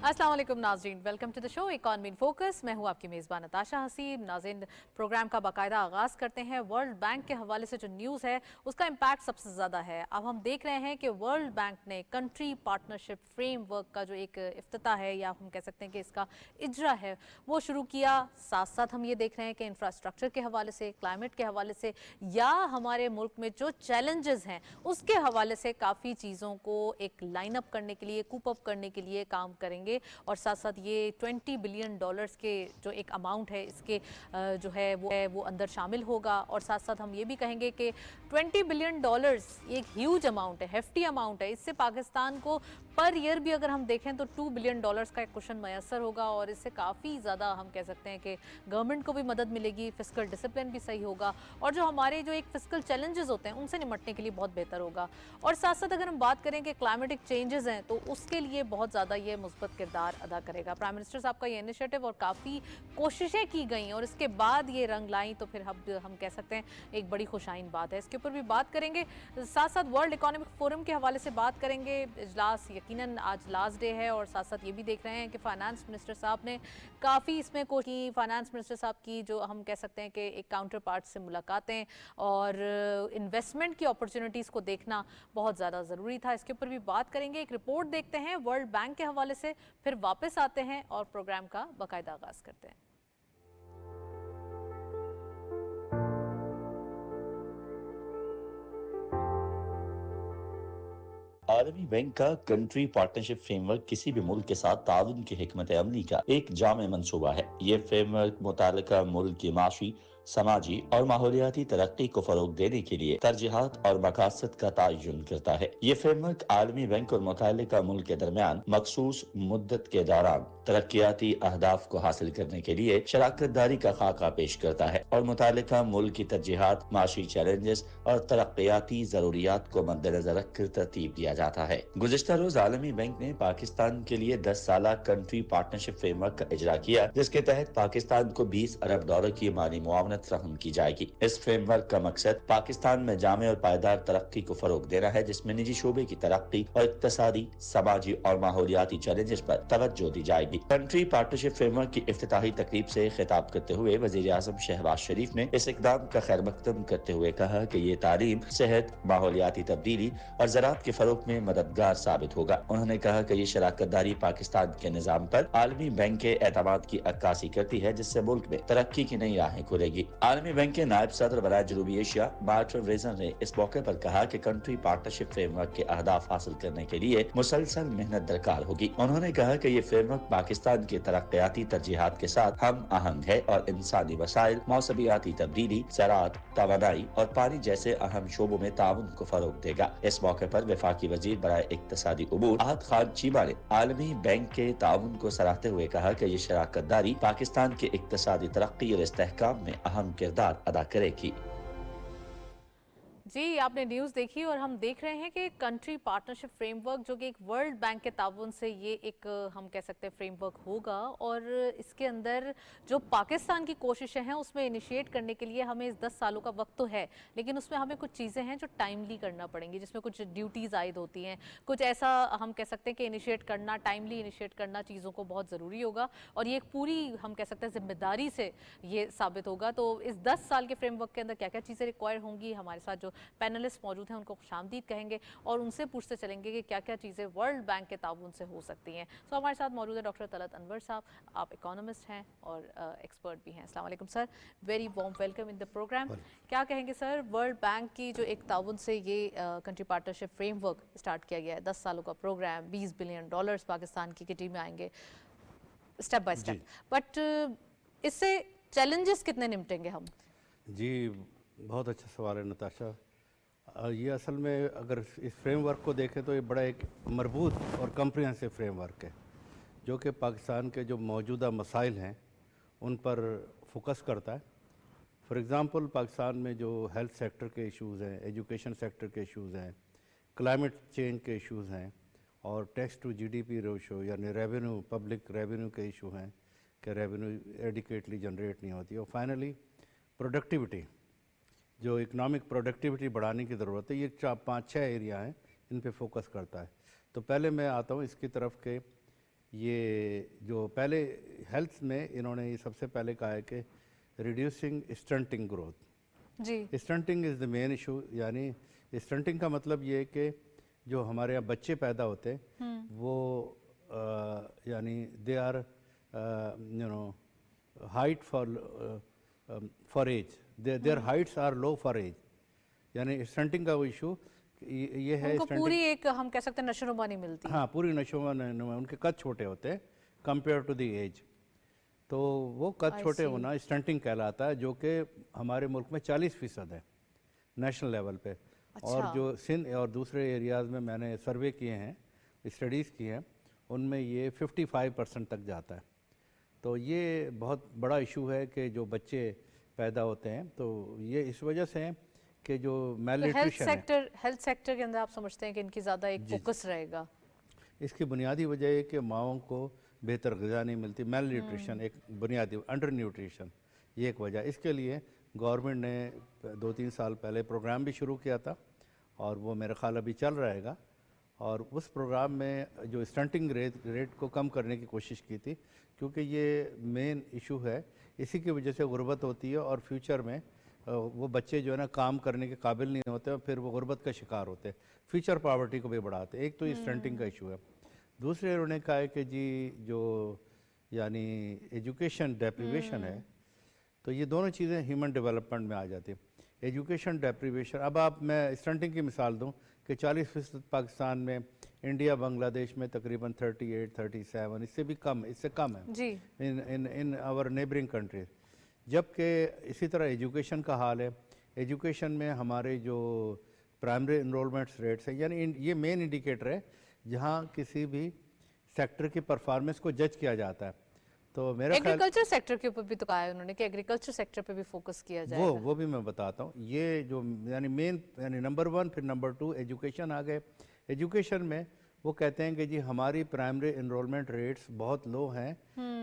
अस्सलाम वालेकुम नाज़रीन, welcome to the show economy in focus. मैं हूँ आपकी मेज़बान नताशा हसीब। नाज़रीन, प्रोग्राम का बाकायदा आगाज़ करते हैं। वर्ल्ड बैंक के हवाले से जो न्यूज़ है उसका इम्पैक्ट सबसे ज़्यादा है। अब हम देख रहे हैं कि वर्ल्ड बैंक ने कंट्री पार्टनरशिप फ्रेमवर्क का जो एक इफ्तिताह है, या हम कह सकते हैं कि इसका इजरा है, वो शुरू किया। साथ साथ हम ये देख रहे हैं कि इंफ्रास्ट्रक्चर के हवाले से, क्लाइमेट के हवाले से, या हमारे मुल्क में जो चैलेंजेस हैं उसके हवाले से काफ़ी चीज़ों को एक लाइन अप करने के लिए, कूप अप करने के लिए काम करेंगे। और साथ साथ ये $20 बिलियन के जो एक अमाउंट है, इसके जो है वो अंदर शामिल होगा। और साथ साथ हम ये भी कहेंगे कि $20 बिलियन एक ह्यूज अमाउंट है, हेफ्टी अमाउंट है। इससे पाकिस्तान को पर ईयर भी अगर हम देखें तो $2 बिलियन का एक कुशन मैसर होगा, और इससे काफ़ी ज़्यादा हम कह सकते हैं कि गवर्नमेंट को भी मदद मिलेगी, फिस्कल डिसिप्लिन भी सही होगा, और जो हमारे जो एक फिस्कल चैलेंजेस होते हैं उनसे निपटने के लिए बहुत बेहतर होगा। और साथ साथ अगर हम बात करें कि क्लाइमेटिक चेंजेस हैं तो उसके लिए बहुत ज़्यादा ये मुस्बत किरदार अदा करेगा। प्राइम मिनिस्टर साहब का ये इनिशिएटिव और काफ़ी कोशिशें की गई और इसके बाद ये रंग लाई, तो फिर हम कह सकते हैं एक बड़ी खुशाइन बात है। इसके ऊपर भी बात करेंगे। साथ साथ वर्ल्ड इकोनॉमिक फोरम के हवाले से बात करेंगे। इजलास यकीनन आज लास्ट डे है, और साथ साथ ये भी देख रहे हैं कि फाइनेंस मिनिस्टर साहब ने काफ़ी इसमें की। फाइनेंस मिनिस्टर साहब की जो हम कह सकते हैं कि एक काउंटर पार्ट से मुलाकातें और इन्वेस्टमेंट की अपॉर्चुनिटीज़ को देखना बहुत ज़्यादा ज़रूरी था। इसके ऊपर भी बात करेंगे। एक रिपोर्ट देखते हैं वर्ल्ड बैंक के हवाले से, फिर वापस आते हैं और प्रोग्राम का बाकायदा आगाज करते हैं। आलमी बैंक का कंट्री पार्टनरशिप फ्रेमवर्क किसी भी मुल्क के साथ ताउन की हिकमत अमली का एक जामे मंसूबा है। ये फ्रेमवर्क मुतालिका मुल्क की माशी, समाजी और माहौलियाती तरक्की को फरोग देने के लिए तरजीहात और मकासद का तयन करता है। ये फ्रेमवर्क आलमी बैंक और मुतालिका मुल्क के दरमियान मखसूस मुद्दत के दौरान तरक्याती अहदाफ को हासिल करने के लिए शराकत दारी का खाका पेश करता है और मुतालिका मुल्क की तरजीहात, माशी चैलेंजेस और तरक्याती जरूरियात को मद्देनजर रखकर तरतीब दिया जाता है। गुज़िश्ता रोज आलमी बैंक ने पाकिस्तान के लिए 10 साला कंट्री पार्टनरशिप फ्रेमवर्क का इजरा किया, जिसके तहत पाकिस्तान को $20 अरब की माली मुआवनत फराहम की जाएगी। इस फ्रेमवर्क का मकसद पाकिस्तान में जामे और पायदार तरक्की को फरोग देना है, जिसमें निजी शोबे की तरक्की और इक्तसादी, समाजी और माहौलियाती चैलेंजेस पर तवज्जो दी जाएगी। कंट्री पार्टनरशिप फ्रेमवर्क की इफ्तिताही तकरीब से खिताब करते हुए वज़ीर आज़म शहबाज शरीफ ने इस इक़दाम का खैर मकदम करते हुए कहा कि ये तालीम, सेहत, माहौलियाती तब्दीली और ज़राअत के फरोग में मददगार साबित होगा। उन्होंने कहा कि ये शराकत दारी पाकिस्तान के निज़ाम पर आलमी बैंक के एतमाद की अक्कासी करती है, जिससे मुल्क में तरक्की की नई राहें खुलेगी। आलमी बैंक के नायब सदर बराए जनूबी एशिया मार्टिन रेजर ने इस मौके पर कहा कि कंट्री पार्टनरशिप फ्रेमवर्क के अहदाफ हासिल करने के लिए मुसलसल मेहनत दरकार होगी। उन्होंने कहा कि ये फ्रेमवर्क पाकिस्तान के तरक्याती तरजीहात के साथ हम आहंग है और इंसानी वसाइल, मौसमियाती तब्दीली, ज़राअत, तवानाई और पानी जैसे अहम शोबों में ताउन को फरोग देगा। इस मौके पर वफाकी वजीर बराए इक्तसादी उमूर आहत खान चीमा ने आलमी बैंक के ताउन को सराहते हुए कहा कि ये शराकत दारी पाकिस्तान के इक्तसादी तरक्की और इस्तेहकाम में अहम किरदार अदा करेगी। जी, आपने न्यूज़ देखी, और हम देख रहे हैं कि कंट्री पार्टनरशिप फ्रेमवर्क जो कि एक वर्ल्ड बैंक के ताउन से ये एक हम कह सकते हैं फ्रेमवर्क होगा, और इसके अंदर जो पाकिस्तान की कोशिशें हैं उसमें इनिशिएट करने के लिए हमें इस 10 सालों का वक्त तो है, लेकिन उसमें हमें कुछ चीज़ें हैं जो टाइमली करना पड़ेंगी, जिसमें कुछ ड्यूटीज़ आयद होती हैं, कुछ ऐसा हम कह सकते हैं कि इनिशिएट करना, टाइमली इनिशिएट करना चीज़ों को बहुत ज़रूरी होगा, और ये एक पूरी हम कह सकते हैं जिम्मेदारी से ये साबित होगा। तो इस 10 साल के फ्रेमवर्क के अंदर क्या क्या चीज़ें रिक्वायर होंगी, हमारे साथ जो पैनलिस्ट मौजूद हैं उनको खुशामदीद कहेंगे और उनसे पूछते चलेंगे कि क्या क्या चीज़ें वर्ल्ड बैंक के ताउन से हो सकती हैं। सो हमारे साथ मौजूद है डॉक्टर तलत अनवर साहब, आप इकोनॉमिस्ट हैं और एक्सपर्ट भी हैं। अस्सलाम वालेकुम sir, very warm welcome in the programme. क्या कहेंगे सर, वर्ल्ड बैंक की जो एक ताउन से ये कंट्री पार्टनरशिप फ्रेमवर्क स्टार्ट किया गया है, 10 सालों का प्रोग्राम, $20 बिलियन पाकिस्तान की किटी में आएंगे स्टेप बाय स्टेप, बट इससे चैलेंजेस कितने निपटेंगे हम? जी, बहुत अच्छा सवाल है नताशा। ये असल में अगर इस फ्रेमवर्क को देखें तो ये बड़ा एक मरबूत और कम्प्रिहेंसिव फ्रेमवर्क है, जो कि पाकिस्तान के जो मौजूदा मसाइल हैं उन पर फोकस करता है। फॉर एग्ज़ाम्पल, पाकिस्तान में जो हेल्थ सेक्टर के इश्यूज़ हैं, एजुकेशन सेक्टर के इश्यूज़ हैं, क्लाइमेट चेंज के इश्यूज़ हैं, और टैक्स टू जीडीपी रेशो यानी रेवेन्यू, पब्लिक रेवेन्यू के इशू हैं कि रेवेन्यू एडिकेटली जनरेट नहीं होती, और फाइनली प्रोडक्टिविटी, जो इकनॉमिक प्रोडक्टिविटी बढ़ाने की ज़रूरत है। ये 5-6 एरिया हैं, इन पे फोकस करता है। तो पहले मैं आता हूँ इसकी तरफ के ये जो पहले हेल्थ में इन्होंने ये सबसे पहले कहा है कि रिड्यूसिंग स्टंटिंग ग्रोथ। जी। Stunting is the main issue, यानी स्टंटिंग का मतलब ये है कि जो हमारे यहाँ बच्चे पैदा होते हैं वो यानी they are height for age, their heights are low for age, यानी स्टंटिंग का वो इशू ये है। उनको पूरी एक हम कह सकते हैं नशोनुमा नहीं मिलती। हाँ, पूरी नशोनुमा, उनके कद छोटे होते हैं कंपेयर टू द एज, तो वो कद छोटे होना स्टंटिंग कहलाता है, जो कि हमारे मुल्क में 40% है नेशनल लेवल पे। और जो सिंध और दूसरे एरियाज़ में मैंने सर्वे किए हैं, स्टडीज़ की हैं, उनमें ये 55% तक जाता है। तो ये बहुत बड़ा इशू है कि जो बच्चे पैदा होते हैं, तो ये इस वजह से है कि जो मैलन्यूट्रिशन है, हेल्थ सेक्टर के अंदर आप समझते हैं कि इनकी ज़्यादा एक फोकस रहेगा? इसकी बुनियादी वजह है कि माँओं को बेहतर ग़िज़ा नहीं मिलती, मेल न्यूट्रिशन एक बुनियादी, अंडर न्यूट्रिशन, ये एक वजह। इसके लिए गवर्नमेंट ने 2-3 साल पहले प्रोग्राम भी शुरू किया था और वो मेरा ख्याल अभी चल रहेगा, और उस प्रोग्राम में जो स्टंटिंग रेट को कम करने की कोशिश की थी, क्योंकि ये मेन इशू है, इसी की वजह से गुर्बत होती है और फ्यूचर में वो बच्चे जो है ना काम करने के काबिल नहीं होते और फिर वो गुर्बत का शिकार होते हैं, फ्यूचर पॉवर्टी को भी बढ़ाते हैं। एक तो ये स्टंटिंग का इशू है। दूसरे उन्होंने कहा है कि जी जो यानी एजुकेशन डेप्रीवेशन है, तो ये दोनों चीज़ें ह्यूमन डेवलपमेंट में आ जाती है। एजुकेशन डेप्रीवेशन, अब आप मैं स्टंटिंग की मिसाल दूं कि 40% पाकिस्तान में, इंडिया बांग्लादेश में तकरीबन 38-37, इससे भी कम, इससे कम है जी। In our neighbouring countries. जबकि इसी तरह एजुकेशन का हाल है। एजुकेशन में हमारे जो प्राइमरी इनरोलमेंट्स रेट्स है, यानी ये मेन इंडिकेटर है जहाँ किसी भी सेक्टर की परफॉर्मेंस को जज किया जाता है। तो मेरा ख्याल एग्रीकल्चर सेक्टर के ऊपर भी तो कहा है उन्होंने कि एग्रीकल्चर सेक्टर पे भी फोकस किया जाएगा। वो भी मैं बताता हूँ। ये जो यानी मेन, यानी नंबर 1 फिर नंबर 2 एजुकेशन आ गए। एजुकेशन में वो कहते हैं कि जी हमारी प्राइमरी इनरोलमेंट रेट्स बहुत लो हैं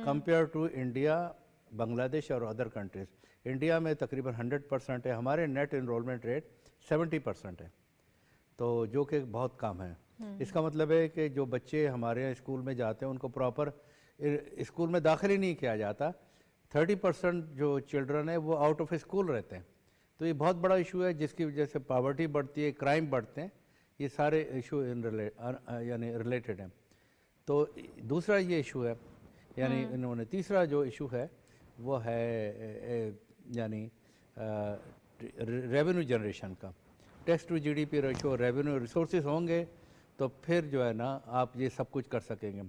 कंपेयर टू इंडिया, बांग्लादेश और अदर कंट्रीज़। इंडिया में तकरीबन 100% है, हमारे नेट इनरोलमेंट रेट 70% है, तो जो कि बहुत कम है। इसका मतलब है कि जो बच्चे हमारे यहाँ स्कूल में जाते हैं उनको प्रॉपर स्कूल में दाखिल ही नहीं किया जाता। 30% जो चिल्ड्रन है वो आउट ऑफ स्कूल रहते हैं। तो ये बहुत बड़ा इशू है जिसकी वजह से पॉवर्टी बढ़ती है, क्राइम बढ़ते हैं, ये सारे इशू यानी रिलेटेड हैं। तो दूसरा ये इशू है, यानी इन्होंने तीसरा जो इशू है वो है यानी रेवेन्यू जनरेशन का। Tax to GDP ratio, revenue resources होंगे तो फिर जो है ना आप ये सब कुछ कर सकेंगे।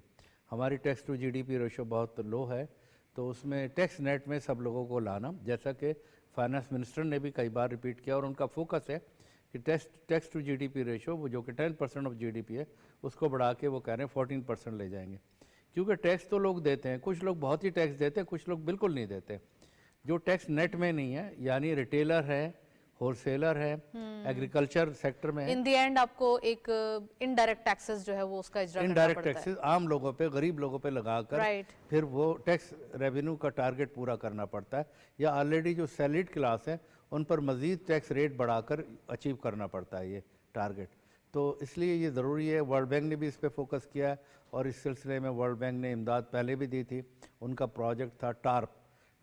हमारी टैक्स टू जीडीपी रेशो बहुत लो है, तो उसमें टैक्स नेट में सब लोगों को लाना, जैसा कि फाइनेंस मिनिस्टर ने भी कई बार रिपीट किया, और उनका फोकस है कि टैक्स टू जीडीपी रेशो वो जो कि 10% ऑफ जीडीपी है उसको बढ़ा के वो कह रहे हैं 14% ले जाएंगे। क्योंकि टैक्स तो लोग देते हैं, कुछ लोग बहुत ही टैक्स देते हैं, कुछ लोग बिल्कुल नहीं देते। जो टैक्स नेट में नहीं है, यानी रिटेलर है, होलसेलर है, एग्रीकल्चर सेक्टर में है, इन द एंड आपको एक इनडायरेक्ट टैक्सेस जो है वो उसका इजरा करना इनडायरेक्ट पड़ता है। टैक्सेस आम लोगों पे, गरीब लोगों पे लगाकर राइट। फिर वो टैक्स रेवेन्यू का टारगेट पूरा करना पड़ता है, या ऑलरेडी जो सैलरीड क्लास है उन पर मज़ीद टैक्स रेट बढ़ाकर अचीव करना पड़ता है ये टारगेट। तो इसलिए ये ज़रूरी है। वर्ल्ड बैंक ने भी इस पर फोकस किया है, और इस सिलसिले में वर्ल्ड बैंक ने इमदाद पहले भी दी थी। उनका प्रोजेक्ट था tarp,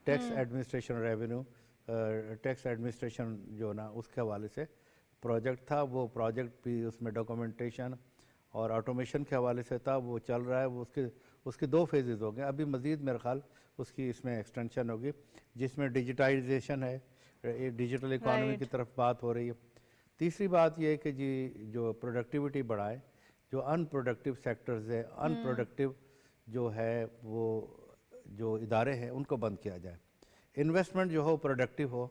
tax administration revenue, tax administration जो ना उसके हवाले से प्रोजेक्ट था। वो प्रोजेक्ट भी उसमें डॉक्यूमेंटेशन और ऑटोमेशन के हवाले से था, वो चल रहा है। वो उसके 2 फेजेज़ हो गए, अभी मज़ीद मेरे ख्याल उसकी इसमें एक्सटेंशन होगी, जिसमें डिजिटाइजेशन है, डिजिटल इकॉनमी की तरफ बात हो रही है। तीसरी बात यह है कि जी जो प्रोडक्टिविटी बढ़ाए, जो अनप्रोडक्टिव सेक्टर्स है, अनप्रोडक्टिव जो है वो जो इदारे हैं उनको बंद किया जाए, इन्वेस्टमेंट जो हो प्रोडक्टिव हो।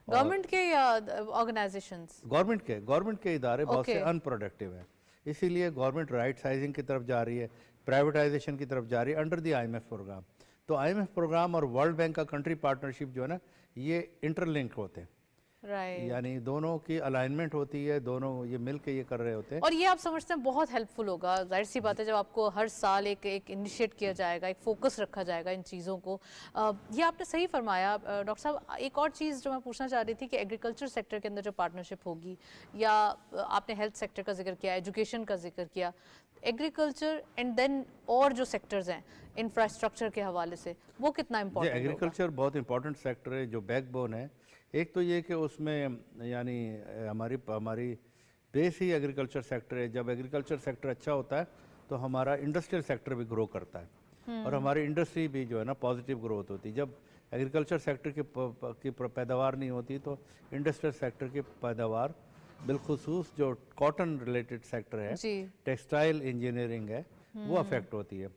गवर्नमेंट के या ऑर्गेनाइजेशंस? गवर्नमेंट के इदारे बहुत से अनप्रोडक्टिव हैं, इसीलिए गवर्नमेंट राइट साइजिंग की तरफ जा रही है, प्राइवेटाइजेशन की तरफ जा रही है अंडर द IMF प्रोग्राम। तो IMF प्रोग्राम और वर्ल्ड बैंक का कंट्री पार्टनरशिप जो है ना, ये इंटरलिंक होते हैं। राइट। यानी दोनों की अलाइनमेंट होती है, दोनों ये मिल के ये कर रहे होते हैं। और ये आप समझते हैं बहुत हेल्पफुल होगा, जाहिर सी बात है जब आपको हर साल एक इनिशिएट किया जाएगा, एक फोकस रखा जाएगा इन चीज़ों को। ये आपने सही फरमाया। डॉक्टर साहब, एक और चीज़ जो मैं पूछना चाह रही थी कि एग्रीकल्चर सेक्टर के अंदर जो पार्टनरशिप होगी, या आपने हेल्थ सेक्टर का जिक्र किया, एजुकेशन का जिक्र किया, एग्रीकल्चर एंड देन और जो सेक्टर्स हैं इंफ्रास्ट्रक्चर के हवाले से, वो कितना जी, इम्पोर्टेंट होगा? एग्रीकल्चर बहुत इंपॉर्टेंट सेक्टर है, जो बैकबोन है। एक तो ये कि उसमें यानी हमारी बेस ही एग्रीकल्चर सेक्टर है। जब एग्रीकल्चर सेक्टर अच्छा होता है तो हमारा इंडस्ट्रियल सेक्टर भी ग्रो करता है और हमारी इंडस्ट्री भी जो है ना पॉजिटिव ग्रोथ होती है। जब एग्रीकल्चर सेक्टर की पैदावार नहीं होती तो इंडस्ट्रियल सेक्टर की पैदावार, बिलखुसूस जो कॉटन रिलेटेड सेक्टर है, जी। टेक्सटाइल इंजीनियरिंग है, वो अफेक्ट होती है।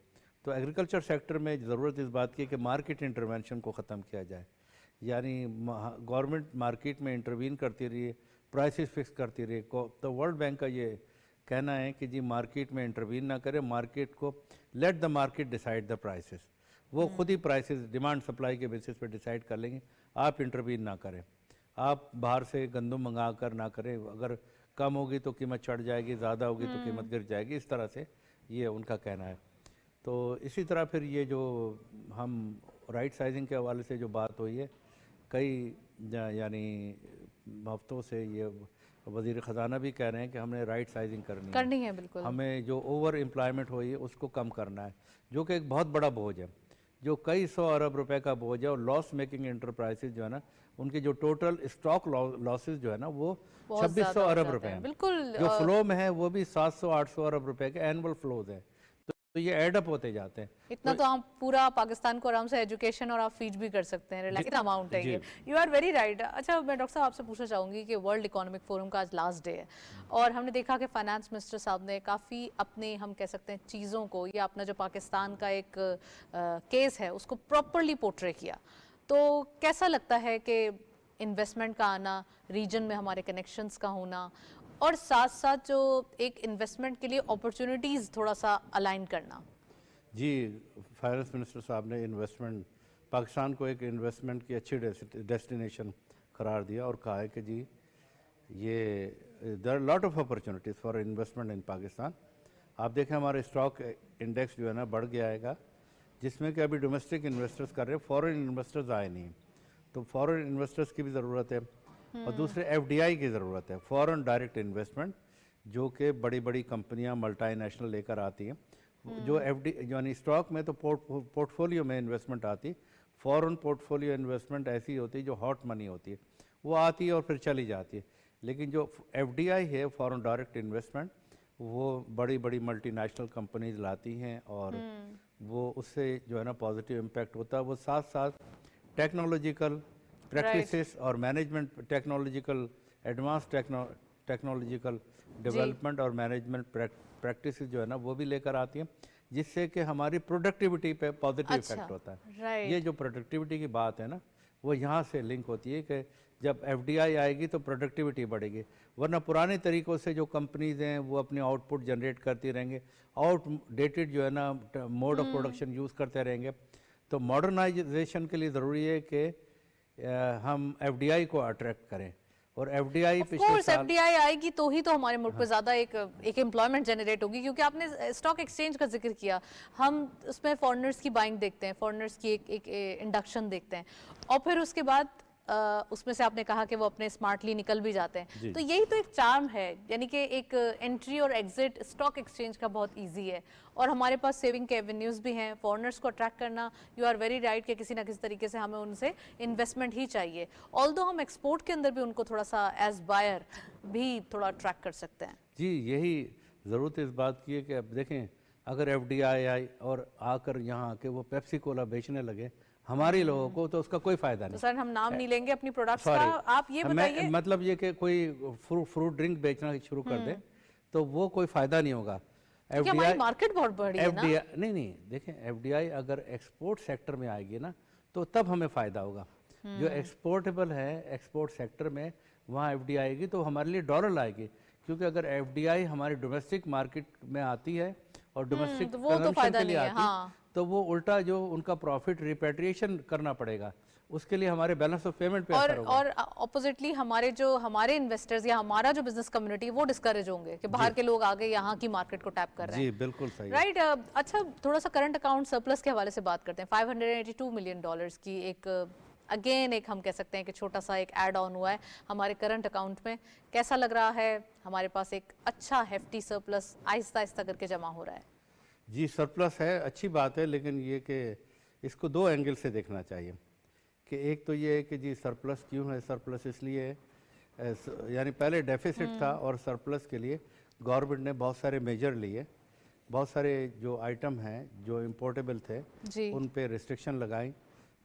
तो एग्रीकल्चर सेक्टर में ज़रूरत इस बात की है कि मार्केट इंटरवेंशन को ख़त्म किया जाए। यानी गवर्नमेंट मार्केट में इंटरवीन करती रही, प्राइसेस फिक्स करती रही। तो वर्ल्ड बैंक का ये कहना है कि जी मार्केट में इंटरवीन ना करें, मार्केट को let the market decide the prices. वो खुद ही प्राइसेस डिमांड सप्लाई के बेसिस पे डिसाइड कर लेंगे, आप इंटरवीन ना करें। आप बाहर से गंदम मंगा कर ना करें, अगर कम होगी तो कीमत चढ़ जाएगी, ज़्यादा होगी तो कीमत गिर जाएगी, इस तरह से ये उनका कहना है। तो इसी तरह फिर ये जो हम राइट साइजिंग के हवाले से जो बात हुई है, कई यानी हफ्तों से ये वज़ीर ख़जाना भी कह रहे हैं कि हमने राइट साइजिंग करनी है। बिल्कुल। हमें जो ओवर एम्प्लॉयमेंट हुई है उसको कम करना है, जो कि एक बहुत बड़ा बोझ है, जो कई 100 अरब रुपए का बोझ है। और लॉस मेकिंग एंटरप्राइजेज जो है ना, उनके जो टोटल स्टॉक लॉसेस जो है ना वो 2600 अरब रुपए हैं। बिल्कुल। जो फ्लो में है वो भी 700-800 अरब रुपए के एनुअल फ्लोज हैं। तो ये एडअप होते जाते हैं। इतना तो आप पूरा पाकिस्तान को आराम से एजुकेशन और आप फीड भी कर सकते हैं, इतना अमाउंट है ये। You are very right. अच्छा, मैं डॉक्टर साहब आपसे पूछना चाहूँगी कि वर्ल्ड इकोनॉमिक फोरम का आज लास्ट डे है और हमने देखा कि फाइनेंस मिनिस्टर साहब ने काफ़ी अपने, हम कह सकते हैं, चीज़ों को, या अपना जो पाकिस्तान का एक केस है उसको प्रॉपरली पोर्ट्रे किया। तो कैसा लगता है कि इन्वेस्टमेंट का आना, रीजन में हमारे कनेक्शंस का होना, और साथ साथ जो एक इन्वेस्टमेंट के लिए अपॉर्चुनिटीज़ थोड़ा सा अलाइन करना? जी, फाइनेंस मिनिस्टर साहब ने इन्वेस्टमेंट, पाकिस्तान को एक इन्वेस्टमेंट की अच्छी डेस्टिनेशन करार दिया और कहा है कि जी ये there are lot of opportunities for investment in Pakistan. आप देखें हमारे स्टॉक इंडेक्स जो है ना बढ़ गया है, जिसमें कि अभी डोमेस्टिक इन्वेस्टर्स कर रहे हैं, फॉरेन इन्वेस्टर्स आए नहीं। तो फॉरेन इन्वेस्टर्स की भी ज़रूरत है और दूसरे एफडीआई की ज़रूरत है, फॉरेन डायरेक्ट इन्वेस्टमेंट, जो कि बड़ी बड़ी कंपनियां मल्टीनेशनल लेकर आती हैं। जो एफडी यानी स्टॉक में तो पोर्टफोलियो में इन्वेस्टमेंट आती, फॉरेन पोर्टफोलियो इन्वेस्टमेंट ऐसी होती है जो हॉट मनी होती है, वो आती है और फिर चली जाती है। लेकिन जो एफडीआई है, फॉरेन डायरेक्ट इन्वेस्टमेंट, वो बड़ी बड़ी मल्टीनेशनल कंपनीज लाती हैं और वो उससे जो है ना पॉजिटिव इम्पैक्ट होता है। वो साथ साथ टेक्नोलॉजिकल प्रैक्टिसेस और management, technological advance technological development और मैनेजमेंट प्रैक्टिसेस जो है ना वो भी लेकर आती हैं, जिससे कि हमारी प्रोडक्टिविटी पे पॉजिटिव इफेक्ट होता है। ये जो प्रोडक्टिविटी की बात है ना, वो यहाँ से लिंक होती है कि जब एफडीआई आएगी तो प्रोडक्टिविटी बढ़ेगी। वरना पुराने तरीक़ों से जो कंपनीज़ हैं वो अपनी आउटपुट जनरेट करती रहेंगे, आउटडेटेड जो है ना मोड ऑफ प्रोडक्शन यूज़ करते रहेंगे। तो मॉडर्नाइजेशन के लिए ज़रूरी है कि हम एफडीआई को अट्रैक्ट करें। और एफडीआई पिछले साल एफडीआई आएगी तो ही तो हमारे मुल्क पे ज़्यादा एक एम्प्लॉयमेंट जनरेट होगी, क्योंकि आपने स्टॉक एक्सचेंज का जिक्र किया, हम उसमें फॉरेनर्स की बाइंग देखते हैं, फॉरेनर्स की एक इंडक्शन देखते हैं, और फिर उसके बाद उसमें से आपने कहा कि वो अपने स्मार्टली निकल भी जाते हैं। तो यही तो एक चार्म है, यानी कि एक एंट्री और एग्जिट स्टॉक एक्सचेंज का बहुत इजी है और हमारे पास सेविंग के एवेन्यूज़ भी हैं। फॉरेनर्स को अट्रैक्ट करना, यू आर वेरी राइट, कि किसी ना किसी तरीके से हमें उनसे इन्वेस्टमेंट ही चाहिए। ऑल्दो हम एक्सपोर्ट के अंदर भी उनको थोड़ा सा एज बायर भी थोड़ा अट्रैक्ट कर सकते हैं। जी, यही ज़रूरत इस बात की है कि अब देखें, अगर एफडीआई आई और आकर यहाँ आके वो पेप्सी कोला बेचने लगे हमारे लोगों को, तो उसका कोई फायदा नहीं। तो सर हम नाम नहीं लेंगे अपनी प्रोडक्ट्स का, आप ये बताइए। मतलब ये कि कोई फ्रूट ड्रिंक बेचना शुरू कर दे तो वो कोई फायदा नहीं होगा। एफडीआई मार्केट बहुत बड़ी है ना। नहीं, देखें, एफडीआई अगर एक्सपोर्ट सेक्टर में आएगी ना तो तब हमें फायदा होगा। जो एक्सपोर्टेबल है एक्सपोर्ट सेक्टर में, वहाँ एफडीआई आएगी तो हमारे लिए डॉलर आएगी, क्योंकि अगर एफडीआई हमारी डोमेस्टिक मार्केट में आती है और डोमेस्टिक कंजम्पशन के लिए आती है, तो वो उल्टा जो उनका प्रॉफिट रिपेट्रिएशन करना पड़ेगा, اس کے لیے ہمارے بیلنس آف پیمنٹ پہ اور اثر ہوگا. اور اپوزٹلی ہمارے انویسٹرز یا ہمارا جو بزنس کمیونٹی وہ ڈسکریج ہوں گے کہ باہر کے لوگ آگے یہاں کی مارکیٹ کو ٹیپ کر رہے ہیں. جی بالکل صحیح. رائٹ. اچھا تھوڑا سا کرنٹ اکاؤنٹ سرپلس کے حوالے سے بات کرتے ہیں. $582 ملین کی ایک اگین ایک ہم کہہ سکتے ہیں کہ چھوٹا سا ایک ایڈ آن ہوا ہے ہمارے کرنٹ اکاؤنٹ میں. کیسا لگ رہا ہے؟ ہمارے پاس ایک اچھا ہیفٹی سرپلس آہستہ آہستہ کر کے جمع ہو رہا ہے. جی سرپلس ہے، اچھی بات ہے، لیکن یہ کہ اس کو دو اینگل سے دیکھنا چاہیے. کہ ایک تو یہ ہے کہ جی سرپلس کیوں ہے؟ سرپلس اس لیے ہے یعنی پہلے ڈیفیسٹ تھا اور سرپلس کے لیے گورنمنٹ نے بہت سارے میجر لیے، بہت سارے جو آئٹم ہیں جو امپورٹیبل تھے ان پہ ریسٹرکشن لگائیں،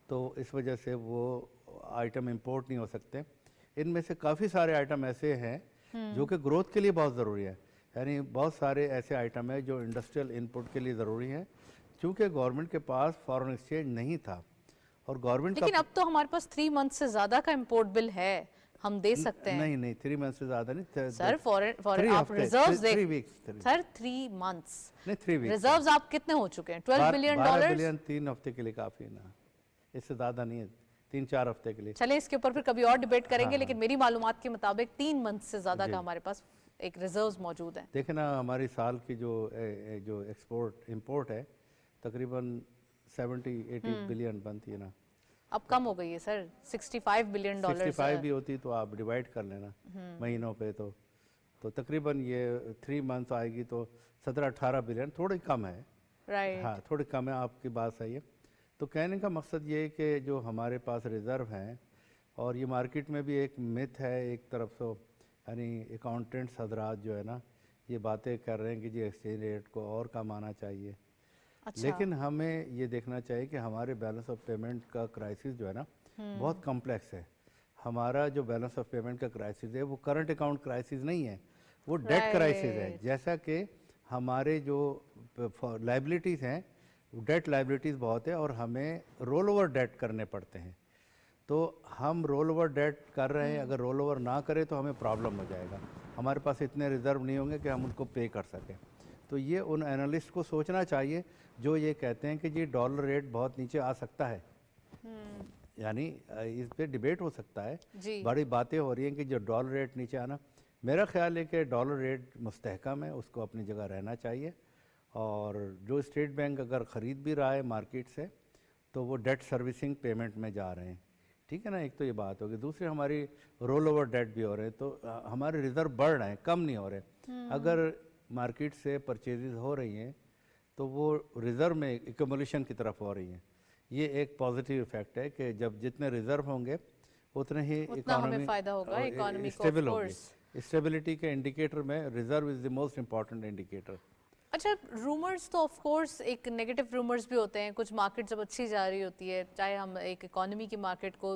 تو اس وجہ سے وہ آئٹم امپورٹ نہیں ہو سکتے. ان میں سے کافی سارے آئٹم ایسے ہیں جو کہ گروتھ کے لیے بہت ضروری ہے. یعنی بہت سارے ایسے آئٹم ہیں جو انڈسٹریل انپٹ کے لیے ضروری ہیں. چونکہ گورنمنٹ کے پاس فارن ایکسچینج نہیں تھا اور گورنمنٹ لیکن اب تو ہمارے پاس 3 منتھ سے زیادہ کا امپورٹ بل ہے، ہم دے سکتے ہیں. نہیں 3 منتھ سے زیادہ نہیں سر فورن آپ ریزروز دیکھ سر 3 منتھس نہیں 3 ویکس ریزروز آپ کتنے ہو چکے ہیں؟ $12 بلین. 12 بلین 3 ہفتے کے لیے کافی ہے نا، اس سے زیادہ نہیں ہے، 3-4 ہفتے کے لیے. چلیں اس کے اوپر پھر کبھی اور ڈیبیٹ کریں گے، لیکن میری معلومات کے مطابق 3 منتھ سے زیادہ کا ہمارے پاس ایک ریزروز موجود ہیں. دیکھیں نا ہماری سال کی جو ایکسپورٹ امپورٹ ہے تقریباً 70-80 بلین بنتی ہے نا. اب کم ہو گئی ہے سر، $65 بلین. 65 بھی ہوتی تو آپ ڈیوائڈ کر لینا مہینوں پہ، تو تقریباً یہ 3 منتھ آئے گی تو 17-18 بلین، تھوڑی کم ہے. ہاں تھوڑی کم ہے، آپ کی بات صحیح ہے. تو کہنے کا مقصد یہ ہے کہ جو ہمارے پاس ریزرو ہیں، اور یہ مارکیٹ میں بھی ایک مت ہے ایک طرف سے، یعنی اکاؤنٹنٹس حضرات جو ہے نا یہ باتیں کر رہے ہیں کہ جی ایکسچینج ریٹ کو اور کم آنا چاہیے. لیکن ہمیں یہ دیکھنا چاہیے کہ ہمارے بیلنس آف پیمنٹ کا کرائسس جو ہے نا بہت کمپلیکس ہے. ہمارا جو بیلنس آف پیمنٹ کا کرائسس ہے وہ کرنٹ اکاؤنٹ کرائسس نہیں ہے، وہ ڈیٹ کرائسس ہے. جیسا کہ ہمارے جو لائبلٹیز ہیں ڈیٹ لائبلٹیز بہت ہے اور ہمیں رول اوور ڈیٹ کرنے پڑتے ہیں. تو ہم رول اوور ڈیٹ کر رہے ہیں، اگر رول اوور نہ کریں تو ہمیں پرابلم ہو جائے گا. ہمارے پاس اتنے ریزرو نہیں ہوں گے کہ ہم ان کو پے کر سکیں. تو یہ ان اینالسٹ کو سوچنا چاہیے جو یہ کہتے ہیں کہ جی ڈالر ریٹ بہت نیچے آ سکتا ہے. یعنی اس پہ ڈیبیٹ ہو سکتا ہے، بڑی باتیں ہو رہی ہیں کہ جو ڈالر ریٹ نیچے آنا. میرا خیال ہے کہ ڈالر ریٹ مستحکم ہے، اس کو اپنی جگہ رہنا چاہیے. اور جو اسٹیٹ بینک اگر خرید بھی رہا ہے مارکیٹ سے تو وہ ڈیٹ سروسنگ پیمنٹ میں جا رہے ہیں. ٹھیک ہے نا، ایک تو یہ بات ہوگی. دوسری ہماری رول اوور ڈیٹ بھی ہو رہے ہیں، تو ہمارے ریزرو بڑھ رہے ہیں، کم نہیں ہو رہے. اگر مارکیٹ سے پرچیزز ہو رہی ہیں تو وہ ریزرو میں ایکومولیشن کی طرف ہو رہی ہیں. یہ ایک پازیٹیو ایفیکٹ ہے کہ جب جتنے ریزرو ہوں گے اتنے ہی اکانومی اسٹیبل ہوگی. اسٹیبلٹی کے انڈیکیٹر میں reserve is the most important indicator. اچھا رومرز تو آف کورس ایک نیگیٹو رومرز بھی ہوتے ہیں. کچھ مارکیٹ جب اچھی جا رہی ہوتی ہے، چاہے ہم ایک اکانومی کی مارکیٹ کو،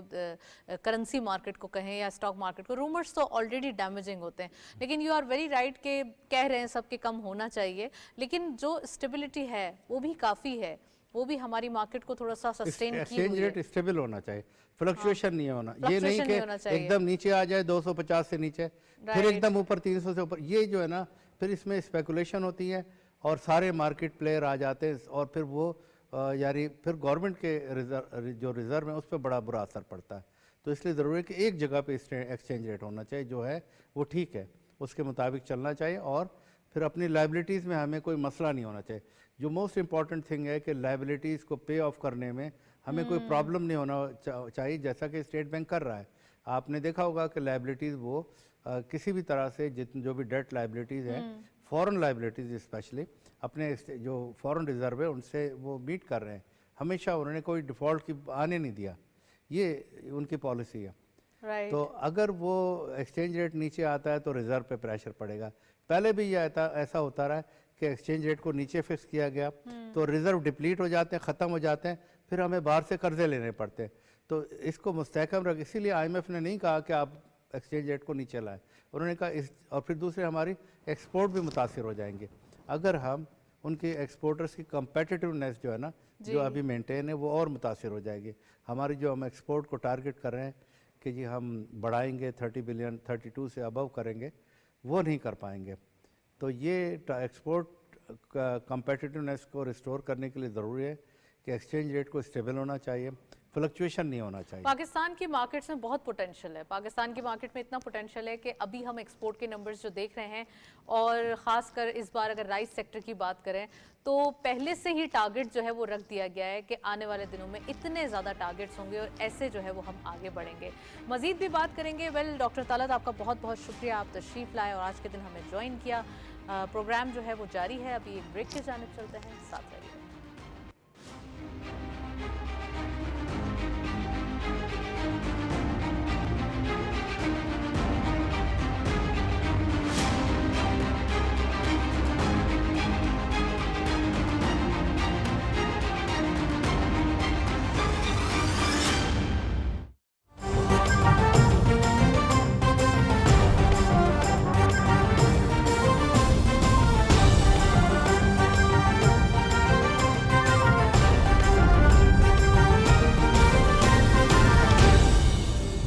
کرنسی مارکیٹ کو کہیں یا اسٹاک مارکیٹ کو، رومرز تو آلریڈی ڈیمیجنگ ہوتے ہیں. لیکن یو آر ویری رائٹ کہ کہہ رہے ہیں سب کے کم ہونا چاہیے، لیکن جو اسٹیبلٹی ہے وہ بھی کافی ہے، وہ بھی ہماری مارکیٹ کو تھوڑا سا سسٹین کی ہوئی ہے. ایکسچینج ریٹ اسٹیبل ہونا چاہیے، فلکچویشن نہیں ہونا. یہ نہیں کہ ایک دم نیچے آ جائے 250 سے نیچے پھر ایک دم اوپر 300 سے اوپر. یہ جو ہے نا پھر اس میں اسپیکولیشن ہوتی ہے اور سارے مارکیٹ پلیئر آ جاتے ہیں، اور پھر وہ یعنی پھر گورنمنٹ کے جو ریزرو ہیں اس پہ بڑا برا اثر پڑتا ہے. تو اس لیے ضروری ہے کہ ایک جگہ پہ ایکسچینج ریٹ ہونا چاہیے جو ہے وہ ٹھیک ہے، اس کے مطابق چلنا چاہیے. اور پھر اپنی لائبلٹیز میں ہمیں کوئی مسئلہ نہیں ہونا چاہیے. جو موسٹ امپورٹنٹ تھنگ ہے کہ لائبلٹیز کو پے آف کرنے میں ہمیں کوئی پرابلم نہیں ہونا چاہیے، جیسا کہ اسٹیٹ بینک کر رہا ہے. آپ نے دیکھا ہوگا کہ لائبلٹیز وہ کسی بھی طرح سے جو بھی ڈیٹ لائبلٹیز ہیں، فورن لائبلٹیز اسپیشلی، اپنے جو فورن ریزرو ہے ان سے وہ میٹ کر رہے ہیں. ہمیشہ انہوں نے کوئی ڈیفالٹ کی آنے نہیں دیا، یہ ان کی پالیسی ہے. تو اگر وہ ایکسچینج ریٹ نیچے آتا ہے تو ریزرو پہ پریشر پڑے گا. پہلے بھی یہ ایسا ہوتا رہا ہے کہ ایکسچینج ریٹ کو نیچے فکس کیا گیا تو ریزرو ڈپلیٹ ہو جاتے ہیں، ختم ہو جاتے ہیں، پھر ہمیں باہر سے قرضے لینے پڑتے ہیں. تو اس کو مستحکم رکھ، اسی لیے IMF نے نہیں کہا کہ آپ ایکسچینج ریٹ کو نیچے لائیں. انہوں نے کہا اور پھر دوسرے ہماری ایکسپورٹ بھی متاثر ہو جائیں گے اگر ہم ان کے ایکسپورٹرز کی کمپیٹیٹیونیس جو ہے نا جو ابھی مینٹین ہے وہ اور متاثر ہو جائے گی. ہماری جو ہم ایکسپورٹ کو ٹارگٹ کر رہے ہیں کہ جی ہم بڑھائیں گے 30 بلین 32 سے ابو کریں گے، وہ نہیں کر پائیں گے. تو یہ ایکسپورٹ کمپیٹیٹیونیس کو ریسٹور کرنے کے لیے ضروری ہے کہ ایکسچینج ریٹ کو اسٹیبل ہونا چاہیے. फ्लक्चुएशन नहीं होना चाहिए। पाकिस्तान की मार्केट्स में बहुत पोटेंशियल है, पाकिस्तान की मार्केट में इतना पोटेंशियल है कि अभी हम एक्सपोर्ट के नंबर्स जो देख रहे हैं, और ख़ासकर इस बार अगर राइस सेक्टर की बात करें तो पहले से ही टारगेट जो है वो रख दिया गया है कि आने वाले दिनों में इतने ज़्यादा टारगेट्स होंगे और ऐसे जो है वो हम आगे बढ़ेंगे। मज़ीद भी बात करेंगे। वेल डॉक्टर तालत, आपका बहुत बहुत शुक्रिया, आप तशरीफ़ लाए और आज के दिन हमें ज्वाइन किया। प्रोग्राम जो है वो जारी है, अभी एक ब्रेक की जानिब चलते हैं, साथ रहिए।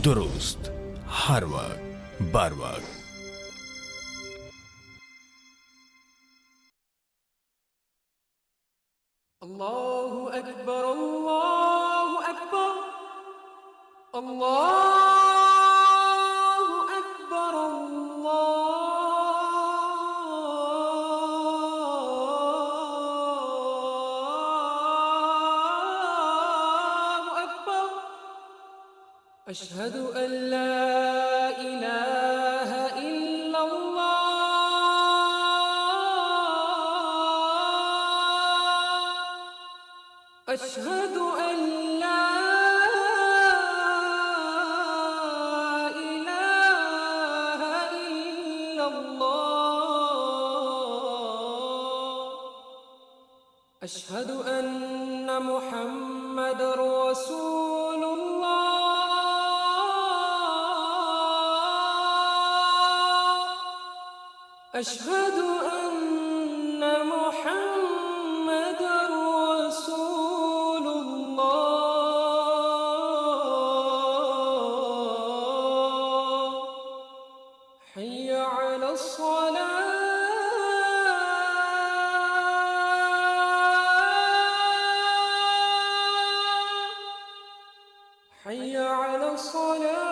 दुरुस्त हर वक्त बर वक्त। अल्लाहु अकबर, अल्लाहु अकबर, अल्लाहु अकबर, अल्लाहु अकबर। अशहदु अन ला इलाहा इल्लल्लाह, अशहदु अन ला इलाहा इल्लल्लाह, अशहदु अन्न मुहम्मदर रसूलुल्लाह, अशहदु अन्न मुहम्मदर रसूलुल्लाह। हय्य अलस सलाह, हय्य अलस सलाह,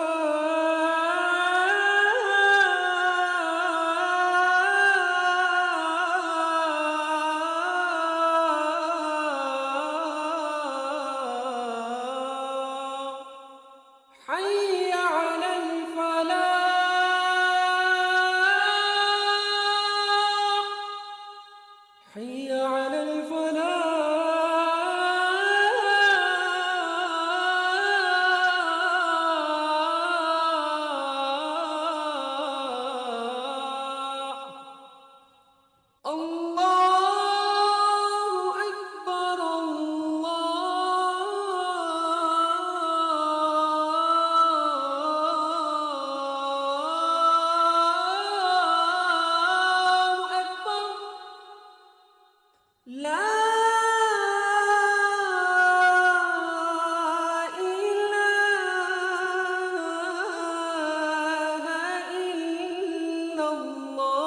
حي على الفلاح، حي على الفلاح. الله أكبر، الله أكبر. لا إله إلا الله.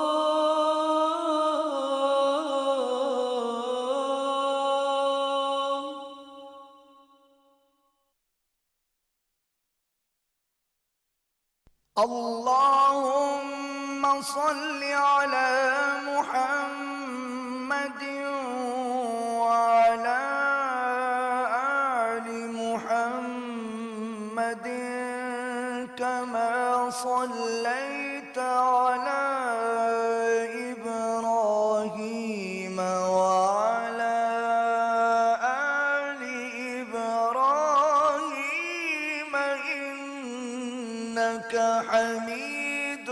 اللهم صل على محمد وعلى آل محمد كما صليت على إبراهيم وعلى آل إبراهيم إنك حميد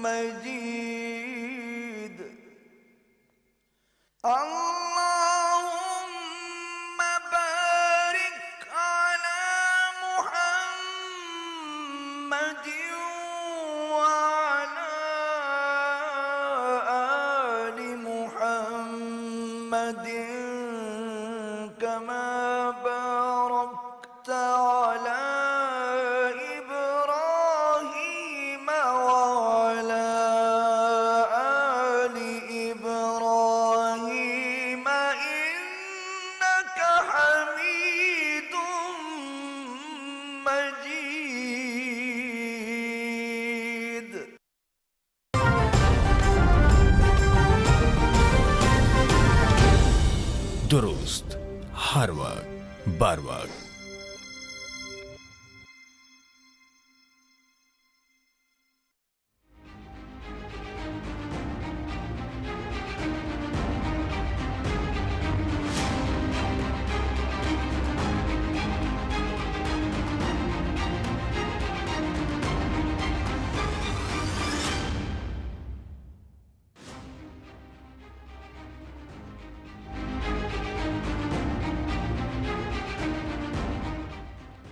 مجيد. اللهم بارك على محمد وعلى آل محمد كما باركت على إبراهيم وعلى آل إبراهيم إنك حميد दुरुस्त हर वक्त बर वक्त।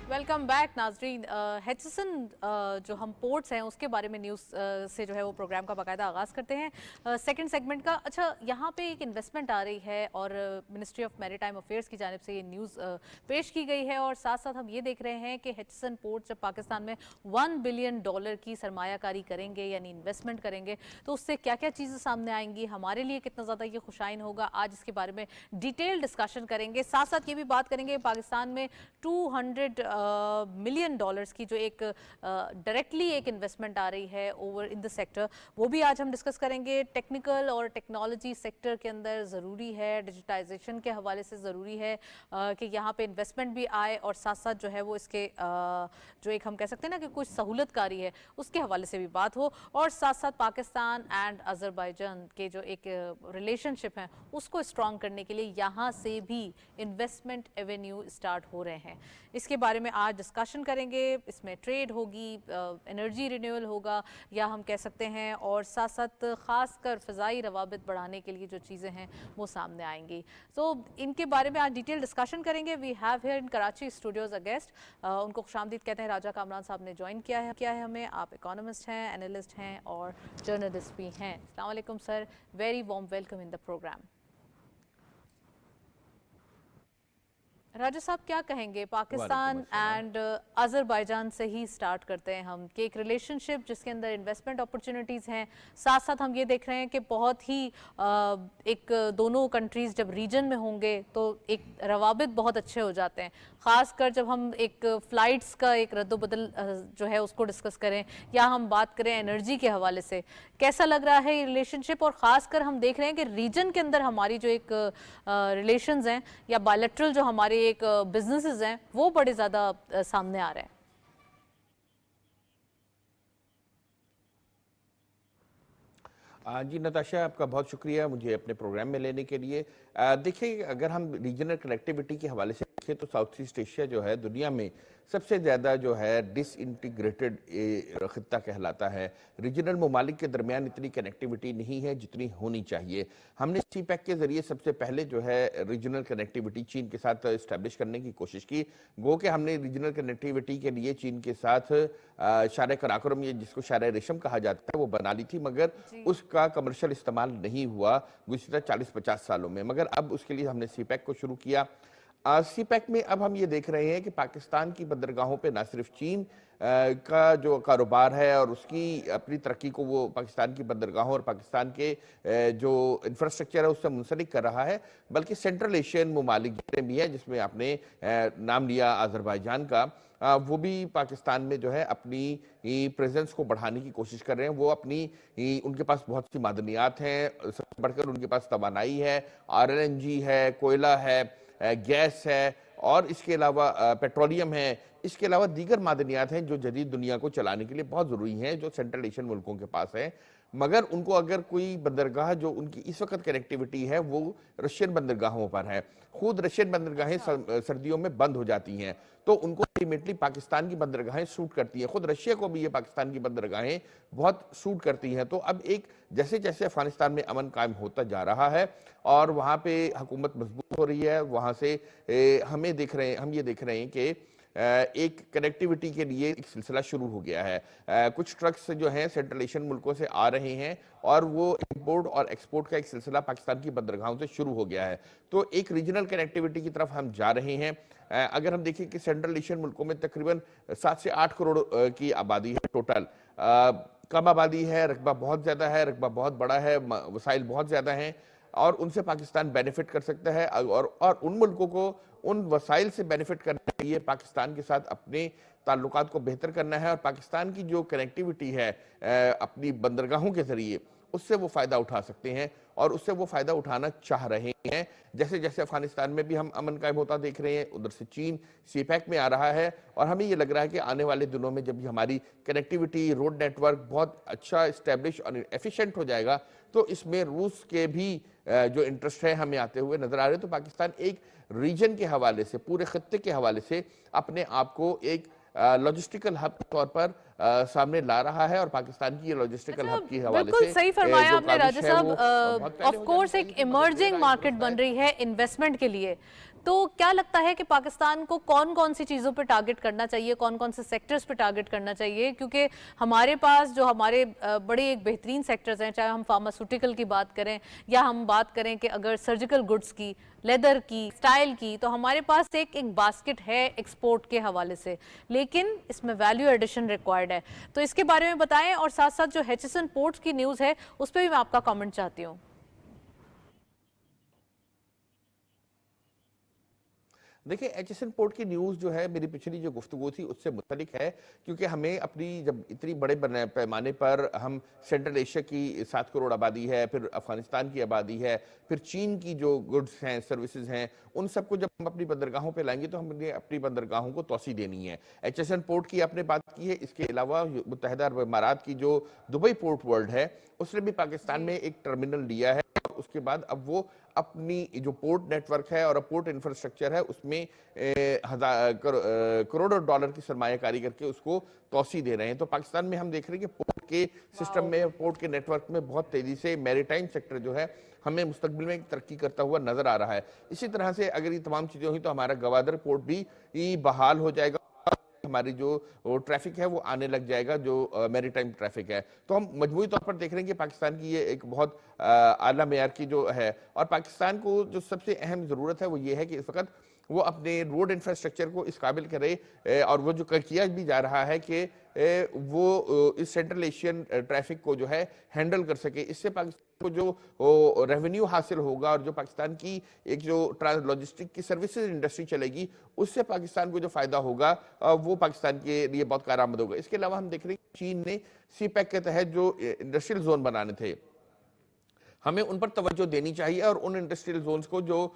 वेलकम बैक नाजरीन। हेचसन जो हम पोर्ट्स हैं उसके बारे में न्यूज़ से जो है वो प्रोग्राम का बाकायदा आगाज़ करते हैं सेकंड सेगमेंट का। अच्छा, यहाँ पे एक इन्वेस्टमेंट आ रही है और मिनिस्ट्री ऑफ मैरीटाइम अफेयर्स की जानिब से ये न्यूज़ पेश की गई है और साथ साथ हम ये देख रहे हैं कि हेचसन पोर्ट जब पाकिस्तान में $1 बिलियन की सरमायाकारी करेंगे यानी इन्वेस्टमेंट करेंगे तो उससे क्या क्या चीज़ें सामने आएंगी, हमारे लिए कितना ज़्यादा ये खुशाइन होगा, आज इसके बारे में डिटेल डिस्कशन करेंगे। साथ साथ ये भी बात करेंगे पाकिस्तान में $200 मिलियन की जो एक डायरेक्टली एक इन्वेस्टमेंट आ रही है ओवर इन द सेक्टर, वो भी आज हम डिस्कस करेंगे। टेक्निकल और टेक्नोलॉजी सेक्टर के अंदर ज़रूरी है, डिजिटाइजेशन के हवाले से ज़रूरी है कि यहाँ पे इन्वेस्टमेंट भी आए और साथ साथ जो है वो इसके जो एक हम कह सकते हैं ना कि कुछ सहूलतकारी है उसके हवाले से भी बात हो और साथ साथ पाकिस्तान एंड अज़रबैजान के जो एक रिलेशनशिप है उसको स्ट्रॉन्ग करने के लिए यहाँ से भी इन्वेस्टमेंट एवेन्यू स्टार्ट हो रहे हैं। इसके बारे में आज डिस्कशन करेंगे। इसमें ट्रेड होगी, एनर्जी रिन्यूअल होगा या हम कह सकते हैं और साथ साथ ख़ास कर फ़ज़ाई रवाबित बढ़ाने के लिए जो चीज़ें हैं वो सामने आएंगी। तो इनके बारे में आज डिटेल डिस्कशन करेंगे। We have here in Karachi studios a guest, उनको खुशामदीद कहते हैं। राजा कामरान साहब ने ज्वाइन किया है हमें। आप इकोनॉमिस्ट हैं, एनालिस्ट हैं और जर्नलिस्ट भी हैं। अस्सलाम वालेकुम sir, very warm welcome in the programme. राजा साहब क्या कहेंगे, पाकिस्तान एंड अज़रबैजान से ही स्टार्ट करते हैं हम कि एक रिलेशनशिप जिसके अंदर इन्वेस्टमेंट अपॉर्चुनिटीज़ हैं, साथ साथ हम ये देख रहे हैं कि बहुत ही एक दोनों कंट्रीज़ जब रीजन में होंगे तो एक रवाबित बहुत अच्छे हो जाते हैं। ख़ास कर जब हम एक फ़्लाइट्स का एक रद्दोबदल जो है उसको डिस्कस करें या हम बात करें एनर्जी के हवाले से, कैसा लग रहा है ये रिलेशनशिप? और ख़ास कर हम देख रहे हैं कि रीजन के अंदर हमारी जो एक रिलेशंस हैं या बायलैटरल जो हमारे एक बिजनेसेस हैं वो बड़े ज़्यादा सामने आ रहे हैं। जी नताशा, आपका बहुत शुक्रिया मुझे अपने प्रोग्राम में लेने के लिए। देखिए, अगर हम रीजनल कनेक्टिविटी के हवाले से देखें तो साउथ ईस्ट एशिया जो है दुनिया में सबसे ज़्यादा जो है डिसइंटीग्रेटेड खित्ता कहलाता है। रीजनल ममालिक के दरमियान इतनी कनेक्टिविटी नहीं है जितनी होनी चाहिए। हमने सीपैक के ज़रिए सबसे पहले जो है रीजनल कनेक्टिविटी चीन के साथ इस्टेब्लिश करने की कोशिश की। गो कि हमने रीजनल कनेक्टिविटी के लिए चीन के साथ शारे कराकोरम, ये जिसको शारे रेशम कहा जाता है, वो बना ली थी, मगर उसका कमर्शियल इस्तेमाल नहीं हुआ गुज़िश्ता 40-50 सालों में। मगर अब उसके लिए हमने सीपैक को शुरू किया। सीपैक में अब हम ये देख रहे हैं कि पाकिस्तान की बंदरगाहों पे ना सिर्फ चीन का जो कारोबार है और उसकी अपनी तरक्की को वो पाकिस्तान की बंदरगाहों और पाकिस्तान के जो इंफ्रास्ट्रक्चर है उससे मुंसलिक कर रहा है, बल्कि सेंट्रल एशियन ममालिक जितने भी हैं, जिसमें आपने नाम लिया अज़रबैजान का, वो भी पाकिस्तान में जो है अपनी प्रेजेंस को बढ़ाने की कोशिश कर रहे हैं। वो अपनी उनके पास बहुत सी मादनियात हैं, सबसे बढ़कर उनके पास तवानाई है, RLNG है, कोयला है, गैस है और इसके अलावा पेट्रोलियम है। इसके अलावा दीगर मादनियात हैं जो जदीद दुनिया को चलाने के लिए बहुत ज़रूरी हैं, जो सेंट्रल एशियन मुल्कों के पास है। मगर उनको अगर कोई बंदरगाह जो उनकी इस वक्त कनेक्टिविटी है वो रशियन बंदरगाहों पर है, खुद रशियन बंदरगाहें सर्दियों में बंद हो जाती हैं, तो उनको अल्टीमेटली पाकिस्तान की बंदरगाहें सूट करती हैं। खुद रशिया को भी ये पाकिस्तान की बंदरगाहें बहुत सूट करती हैं। तो अब एक जैसे जैसे अफगानिस्तान में अमन कायम होता जा रहा है और वहाँ पे हुकूमत मजबूत हो रही है, वहाँ से हम ये देख रहे हैं कि एक कनेक्टिविटी के लिए एक सिलसिला शुरू हो गया है। कुछ ट्रक्स जो हैं सेंट्रल एशियन मुल्कों से आ रहे हैं और वो इंपोर्ट और एक्सपोर्ट का एक सिलसिला पाकिस्तान की बंदरगाहों से शुरू हो गया है। तो एक रीजनल कनेक्टिविटी की तरफ हम जा रहे हैं। अगर हम देखें कि सेंट्रल एशियन मुल्कों में तकरीबन 7 से 8 करोड़ की आबादी है टोटल। कम आबादी है, रकबा बहुत ज़्यादा है, रकबा बहुत बड़ा है, वसाइल बहुत ज़्यादा हैं और उनसे पाकिस्तान बेनिफिट कर सकता है और उन मुल्कों को उन वसाइल से बेनिफिट करने के लिए पाकिस्तान के साथ अपने ताल्लुकात को बेहतर करना है और पाकिस्तान की जो कनेक्टिविटी है अपनी बंदरगाहों के ज़रिए اس سے وہ فائدہ اٹھا سکتے ہیں اور اس سے وہ فائدہ اٹھانا چاہ رہے ہیں. جیسے جیسے افغانستان میں بھی ہم امن قائم ہوتا دیکھ رہے ہیں, ادھر سے چین سی پیک میں آ رہا ہے, اور ہمیں یہ لگ رہا ہے کہ آنے والے دنوں میں جب ہماری کنیکٹیوٹی, روڈ نیٹ ورک بہت اچھا اسٹیبلش اور ایفیشینٹ ہو جائے گا, تو اس میں روس کے بھی جو انٹرسٹ ہے ہمیں آتے ہوئے نظر آ رہے ہیں. تو پاکستان ایک ریجن کے حوالے سے, پورے خطے کے حوالے سے اپنے آپ کو ایک لاجسٹیکل ہب کے طور پر سامنے لا رہا ہے, اور پاکستان کی یہ لاجسٹیکل ہب کی حوالے سے بالکل صحیح فرمایا جو آپ نے کاوش راجہ ہے صاحب. وہ بہت پہلے آف ہو کورس جانی ایک چاہیے, ایمرجنگ مارکیٹ بن رہی ہے انویسٹمنٹ کے لیے. تو کیا لگتا ہے کہ پاکستان کو کون کون سی چیزوں پہ ٹارگٹ کرنا چاہیے, کون کون سے سیکٹرز پہ ٹارگٹ کرنا چاہیے, کیونکہ ہمارے پاس جو ہمارے بڑے ایک بہترین سیکٹرز ہیں, چاہے ہم فارماسوٹیکل کی بات کریں یا ہم بات کریں کہ اگر سرجیکل گڈز کی, لیدر کی, سٹائل کی, تو ہمارے پاس ایک باسکٹ ہے ایکسپورٹ کے حوالے سے, لیکن اس میں ویلیو ایڈیشن ریکوائرڈ ہے. تو اس کے بارے میں بتائیں, اور ساتھ ساتھ جو ہیچسن پورٹس کی نیوز ہے اس پہ بھی میں آپ کا کامنٹ چاہتی ہوں. دیکھیں, ایچ ایس این پورٹ کی نیوز جو ہے میری پچھلی جو گفتگو تھی اس سے متعلق ہے, کیونکہ ہمیں اپنی جب اتنی بڑے پیمانے پر ہم سینٹرل ایشیا کی 7 کروڑ آبادی ہے, پھر افغانستان کی آبادی ہے, پھر چین کی جو گڈز ہیں, سروسز ہیں, ان سب کو جب ہم اپنی بندرگاہوں پہ لائیں گے تو ہم نے اپنی بندرگاہوں کو توسیع دینی ہے. ایچ ایس این پورٹ کی آپ نے بات کی ہے, اس کے علاوہ متحدہ عرب امارات کی جو دبئی پورٹ ورلڈ ہے اس نے بھی پاکستان میں ایک ٹرمینل لیا ہے, اور اس کے بعد اب وہ اپنی جو پورٹ نیٹ ورک ہے اور پورٹ انفراسٹرکچر ہے اس میں کروڑوں ڈالر کی سرمایہ کاری کر کے اس کو توسیع دے رہے ہیں. تو پاکستان میں ہم دیکھ رہے ہیں کہ پورٹ کے سسٹم میں, پورٹ کے نیٹ ورک میں بہت تیزی سے میری ٹائم سیکٹر جو ہے ہمیں مستقبل میں ترقی کرتا ہوا نظر آ رہا ہے. اسی طرح سے اگر یہ تمام چیزیں ہوئی تو ہمارا گوادر پورٹ بھی بحال ہو جائے گا, ہماری جو ٹریفک ہے وہ آنے لگ جائے گا, جو میری ٹائم ٹریفک ہے. تو ہم مجموعی طور پر دیکھ رہے ہیں کہ پاکستان کی یہ ایک بہت اعلیٰ معیار کی جو ہے, اور پاکستان کو جو سب سے اہم ضرورت ہے وہ یہ ہے کہ اس وقت وہ اپنے روڈ انفراسٹرکچر کو اس قابل کرے, اور وہ جو کیا بھی جا رہا ہے کہ وہ اس سینٹرل ایشین ٹریفک کو جو ہے ہینڈل کر سکے. اس سے پاکستان کو جو ریونیو حاصل ہوگا اور جو پاکستان کی ایک جو لاجسٹک کی سروسز انڈسٹری چلے گی, اس سے پاکستان کو جو فائدہ ہوگا وہ پاکستان کے لیے بہت کارآمد ہوگا. اس کے علاوہ ہم دیکھ رہے ہیں چین نے سی پیک کے تحت جو انڈسٹریل زون بنانے تھے, ہمیں ان پر توجہ دینی چاہیے, اور ان انڈسٹریل زونز کو جو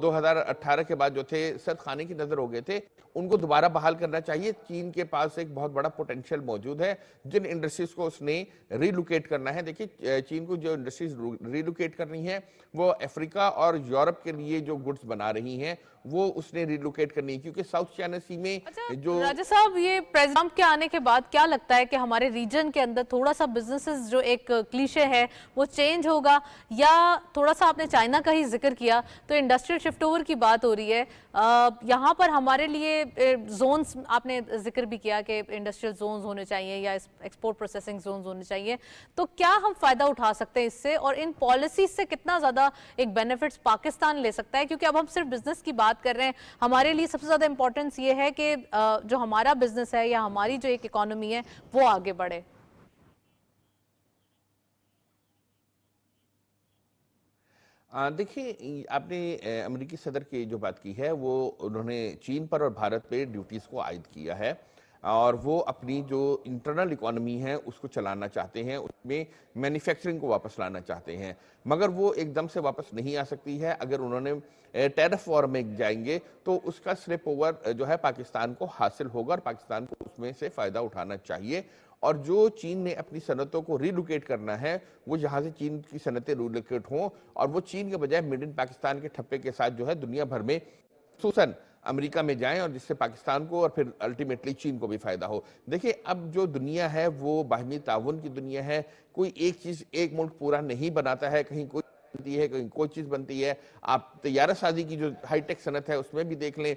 2018 کے بعد جو تھے سد خانے کی نظر ہو گئے تھے, ان کو دوبارہ بحال کرنا چاہیے. چین کے پاس ایک بہت بڑا پوٹینشیل موجود ہے جن انڈسٹریز کو اس نے ریلوکیٹ کرنا ہے. دیکھیے, چین کو جو انڈسٹریز ریلوکیٹ کرنی ہے وہ افریقہ اور یورپ کے لیے جو گڈز بنا رہی ہیں وہ اس نے ریلوکیٹ کرنی ہے, کیونکہ ساؤتھ چائنا سی میں جو راجہ صاحب, یہ پریزیڈنٹ کے آنے کے بعد کیا لگتا ہے کہ ہمارے ریجن کے اندر تھوڑا سا بزنسز جو ایک کلیشے ہے وہ چینج ہوگا, یا تھوڑا سا آپ نے چائنا کا ہی ذکر کیا تو انڈسٹریل شفٹ اوور کی بات ہو رہی ہے, یہاں پر ہمارے لیے زونز آپ نے ذکر بھی کیا کہ انڈسٹریل زونز ہونے چاہیے یا ایکسپورٹ پروسیسنگ زونز ہونے چاہیے, تو کیا ہم فائدہ اٹھا سکتے ہیں اس سے, اور ان پالیسیز سے کتنا زیادہ ایک بینیفٹس پاکستان لے سکتا ہے؟ کیونکہ اب ہم صرف بزنس کی بات کر رہے ہیں, ہمارے لیے سب سے زیادہ امپورٹنس یہ ہے کہ جو ہمارا بزنس ہے یا ہماری جو ایک اکانومی ہے وہ آگے بڑھے. دیکھیں, آپ نے امریکی صدر کی جو بات کی ہے وہ انہوں نے چین پر اور بھارت پہ ڈیوٹیز کو عائد کیا ہے, اور وہ اپنی جو انٹرنل اکانومی ہے اس کو چلانا چاہتے ہیں, اس میں مینوفیکچرنگ کو واپس لانا چاہتے ہیں, مگر وہ ایک دم سے واپس نہیں آ سکتی ہے. اگر انہوں نے ٹیرف وار میں جائیں گے تو اس کا سلپ اوور جو ہے پاکستان کو حاصل ہوگا, اور پاکستان کو اس میں سے فائدہ اٹھانا چاہیے. اور جو چین نے اپنی صنعتوں کو ریلوکیٹ کرنا ہے وہ جہاں سے چین کی صنعتیں ریلوکیٹ ہوں, اور وہ چین کے بجائے میڈ ان پاکستان کے ٹھپے کے ساتھ جو ہے دنیا بھر میں خصوصاً امریکہ میں جائیں, اور جس سے پاکستان کو اور پھر الٹیمیٹلی چین کو بھی فائدہ ہو. دیکھیں, اب جو دنیا ہے وہ باہمی تعاون کی دنیا ہے, کوئی ایک چیز ایک ملک پورا نہیں بناتا ہے, کہیں کوئی بنتی ہے کہیں کوئی چیز بنتی ہے. آپ طیارہ سازی کی جو ہائی ٹیک صنعت ہے اس میں بھی دیکھ لیں,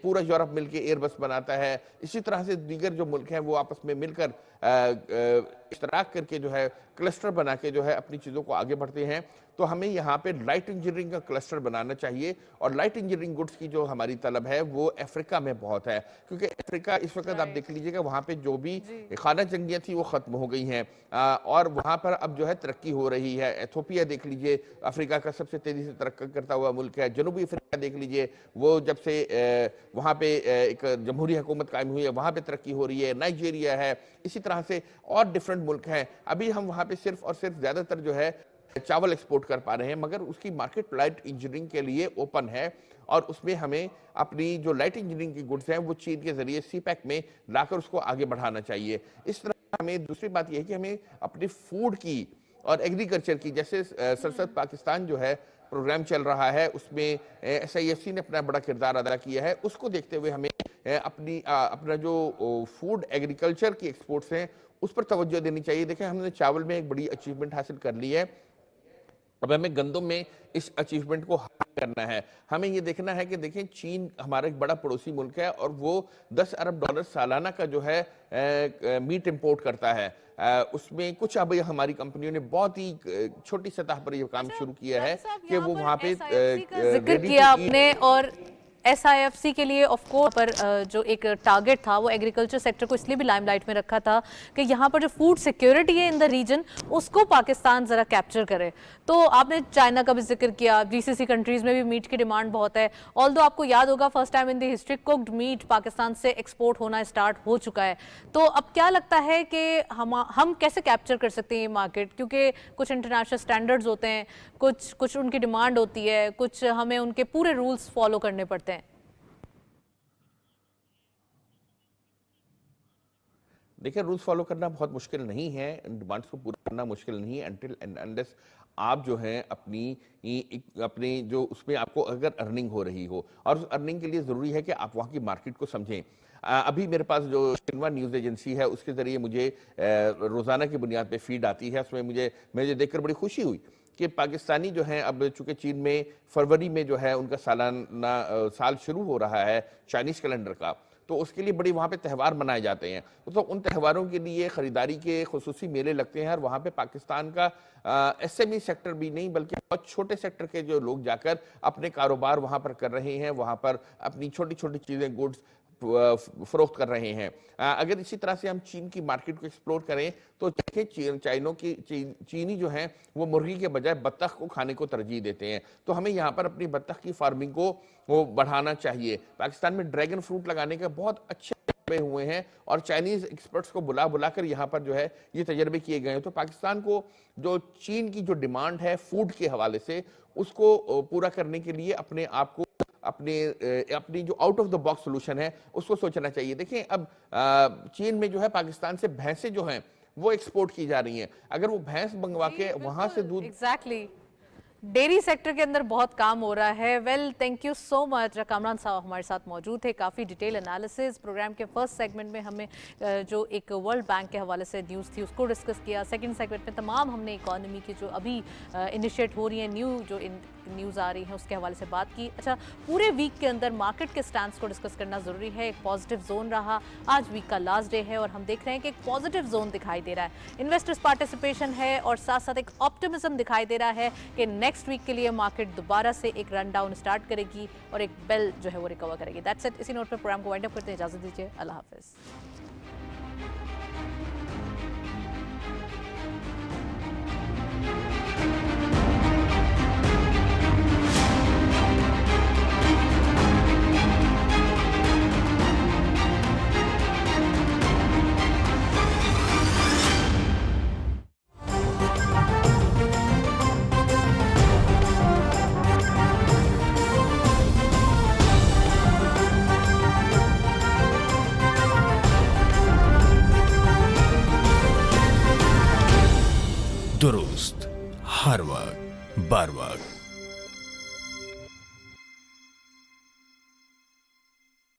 پورا یورپ مل کے ایئر بس بناتا ہے. اسی طرح سے دیگر جو ملک ہیں وہ آپس میں مل کر اشتراک کر کے جو ہے کلسٹر بنا کے جو ہے اپنی چیزوں کو آگے بڑھتے ہیں. تو ہمیں یہاں پہ لائٹ انجینئرنگ کا کلسٹر بنانا چاہیے, اور لائٹ انجینئرنگ گڈز کی جو ہماری طلب ہے وہ افریقہ میں بہت ہے, کیونکہ افریقہ اس وقت آپ دیکھ لیجئے گا وہاں پہ جو بھی خانہ جنگیاں تھی وہ ختم ہو گئی ہیں, اور وہاں پر اب جو ہے ترقی ہو رہی ہے. ایتھوپیا دیکھ لیجئے, افریقہ کا سب سے تیزی سے ترقی کرتا ہوا ملک ہے. جنوبی افریقہ دیکھ لیجئے, وہ جب سے وہاں پہ ایک جمہوری حکومت قائم ہوئی ہے وہاں پہ ترقی ہو رہی ہے. نائجیریا ہے, اسی طرح سے اور ڈیفرنٹ ڈیولپمنٹ ملک ہیں, ابھی ہم وہاں پہ صرف اور صرف زیادہ تر جو ہے چاول ایکسپورٹ کر پا رہے ہیں, مگر اس کی مارکیٹ لائٹ انجینئرنگ کے لیے اوپن ہے, اور اس میں ہمیں اپنی جو لائٹ انجینئرنگ کی گڈز ہیں وہ چین کے ذریعے سی پیک میں لا کر اس کو آگے بڑھانا چاہیے. اس طرح ہمیں دوسری بات یہ ہے کہ ہمیں اپنی فوڈ کی اور ایگریکلچر کی, جیسے سرسد پاکستان جو ہے پروگرام چل رہا ہے, اس میں SIFC نے اپنا بڑا کردار ادا کیا ہے, اس کو دیکھتے ہوئے ہمیں اپنا جو فوڈ ایگریکلچر کی ایکسپورٹس ہیں اس پر توجہ دینی چاہیے. دیکھیں ہم نے چاول میں ایک بڑی اچیومنٹ حاصل کر لی ہے, اب ہمیں گندم میں اس اچیومنٹ کو حاصل کرنا ہے. ہمیں یہ دیکھنا ہے کہ دیکھیں چین ہمارا ایک بڑا پڑوسی ملک ہے اور وہ $10 ارب سالانہ کا جو ہے میٹ امپورٹ کرتا ہے. اس میں کچھ اب ہماری کمپنیوں نے بہت ہی چھوٹی سطح پر یہ کام شروع کیا ہے کہ وہ وہاں پہ ذکر کیا آپ نے, اور SIFC کے لیے آف کورس پر جو ایک ٹارگٹ تھا وہ ایگریکلچر سیکٹر کو اس لیے بھی لائم لائٹ میں رکھا تھا کہ یہاں پر جو فوڈ سیکیورٹی ہے ان دا ریجن اس کو پاکستان ذرا کیپچر کرے. تو آپ نے چائنا کا بھی ذکر کیا, GCC کنٹریز میں بھی میٹ کی ڈیمانڈ بہت ہے, آلدو آپ کو یاد ہوگا first time in the history cooked meat Pakistan سے ایکسپورٹ ہونا اسٹارٹ ہو چکا ہے. تو اب کیا لگتا ہے کہ ہم کیسے کیپچر کر سکتے ہیں یہ مارکیٹ, کیونکہ کچھ انٹرنیشنل سٹینڈرڈز ہوتے ہیں, کچھ ان کی ڈیمانڈ ہوتی ہے, کچھ ہمیں ان کے پورے رولز فالو کرنے پڑتے ہیں. دیکھیں رولز فالو کرنا بہت مشکل نہیں ہے, ڈیمانڈز کو پورا کرنا مشکل نہیں ہے, انٹل اینڈ انلیس آپ جو ہیں اپنی جو اس میں آپ کو اگر ارننگ ہو رہی ہو, اور اس ارننگ کے لیے ضروری ہے کہ آپ وہاں کی مارکیٹ کو سمجھیں. ابھی میرے پاس جو شنوا نیوز ایجنسی ہے اس کے ذریعے مجھے روزانہ کی بنیاد پہ فیڈ آتی ہے, اس میں مجھے دیکھ کر بڑی خوشی ہوئی کہ پاکستانی جو ہیں اب چونکہ چین میں فروری میں جو ہے ان کا سال شروع ہو رہا ہے چائنیز کیلنڈر کا, تو اس کے لیے بڑی وہاں پہ تہوار منائے جاتے ہیں. تو ان تہواروں کے لیے خریداری کے خصوصی میلے لگتے ہیں, اور وہاں پہ پاکستان کا SME سیکٹر بھی نہیں بلکہ بہت چھوٹے سیکٹر کے جو لوگ جا کر اپنے کاروبار وہاں پر کر رہے ہیں, وہاں پر اپنی چھوٹی چھوٹی چیزیں گڈز فروخت کر رہے ہیں. اگر اسی طرح سے ہم چین کی مارکیٹ کو ایکسپلور کریں تو دیکھیں چینی جو ہیں وہ مرغی کے بجائے بطخ کو کھانے کو ترجیح دیتے ہیں, تو ہمیں یہاں پر اپنی بطخ کی فارمنگ کو وہ بڑھانا چاہیے. پاکستان میں ڈریگن فروٹ لگانے کے بہت اچھے تجربے ہوئے ہیں, اور چائنیز ایکسپرٹس کو بلا کر یہاں پر جو ہے یہ تجربے کیے گئے ہیں. تو پاکستان کو جو چین کی جو ڈیمانڈ ہے فوڈ کے حوالے سے اس کو پورا کرنے کے لیے اپنے آپ کو اپنی جو out of the box solution ہے اس کو سوچنا چاہیے. دیکھیں اب چین میں جو ہے پاکستان سے بھینسیں جو ہیں وہ ایکسپورٹ کی جا رہی ہیں, اگر وہ بھینس منگوا کے وہاں سے دودھ ایگزیکٹلی ڈیری سیکٹر کے اندر بہت کام ہو رہا ہے. ویل تھینک یو سو مچ. کامران صاحب ہمارے ساتھ موجود تھے, کافی ڈیٹیل انالیسز. پروگرام کے فرسٹ سیگمنٹ میں ہمیں جو ایک ورلڈ بینک کے حوالے سے نیوز تھی اس کو ڈسکس کیا. سیکنڈ سیگمنٹ میں تمام ہم نے اکانومی کی جو ابھی انیشیٹ ہو رہی ہیں, جو نیوز آ رہی ہیں اس کے حوالے سے بات کی. اچھا, پورے ویک کے اندر مارکیٹ کے سٹانس کو ڈسکس کرنا ضروری ہے. ایک پازیٹیو زون رہا, آج ویک کا لاسٹ ڈے ہے اور ہم دیکھ رہے ہیں کہ ایک پازیٹیو زون دکھائی دے رہا ہے, انویسٹرز پارٹیسپیشن ہے, اور ساتھ ساتھ ایک آپٹیمزم دکھائی دے رہا ہے کہ نیکسٹ ویک کے لیے مارکیٹ دوبارہ سے ایک رن ڈاؤن سٹارٹ کرے گی اور ایک بیل جو ہے وہ ریکور کرے گی. That's it. اسی نوٹ پر پروگرام کو وائنڈ اپ کرتے ہیں. اجازت دیجیے. اللہ حافظ. درست ہر وقت بر وقت.